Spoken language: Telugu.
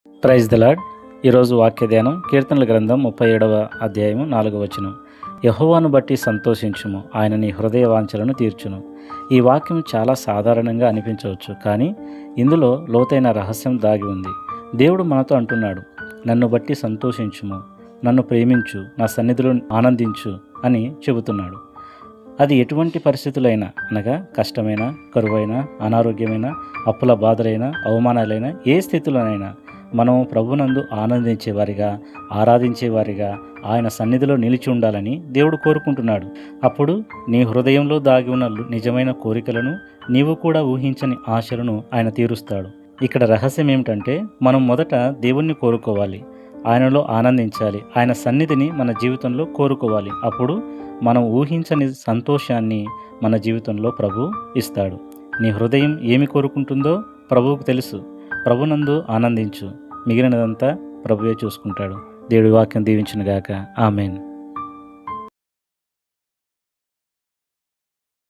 Praise the lord. ఈరోజు వాక్య ధ్యానం కీర్తనల గ్రంథం 37వ అధ్యాయము 4వ వచనం. యెహోవాను బట్టి సంతోషించుము, ఆయన నీ హృదయ వాంఛలను తీర్చును. ఈ వాక్యం చాలా సాధారణంగా అనిపించవచ్చు, కానీ ఇందులో లోతైన రహస్యం దాగి ఉంది. దేవుడు మనతో అంటున్నాడు, నన్ను బట్టి సంతోషించుము, నన్ను ప్రేమించు, నా సన్నిధిలో ఆనందించు అని చెబుతున్నాడు. అది ఎటువంటి పరిస్థితులైనా, అనగా కష్టమైన, కరువైన, అనారోగ్యమైన, అప్పుల బాధలైనా, అవమానాలైనా, ఏ స్థితిలోనైనా మనం ప్రభునందు ఆనందించేవారిగా, ఆరాధించేవారిగా, ఆయన సన్నిధిలో నిలిచి ఉండాలని దేవుడు కోరుకుంటున్నాడు. అప్పుడు నీ హృదయంలో దాగి ఉన్న నిజమైన కోరికలను, నీవు కూడా ఊహించని ఆశలను ఆయన తీరుస్తాడు. ఇక్కడ రహస్యం ఏమిటంటే, మనం మొదట దేవుణ్ణి కోరుకోవాలి, ఆయనలో ఆనందించాలి, ఆయన సన్నిధిని మన జీవితంలో కోరుకోవాలి. అప్పుడు మనం ఊహించని సంతోషాన్ని మన జీవితంలో ప్రభు ఇస్తాడు. నీ హృదయం ఏమి కోరుకుంటుందో ప్రభువుకు తెలుసు. ప్రభునందు ఆనందించు, మిగిలినదంతా ప్రభువే చూసుకుంటాడు. దేవుడి వాక్యం దీవించునుగాక. ఆమేన్.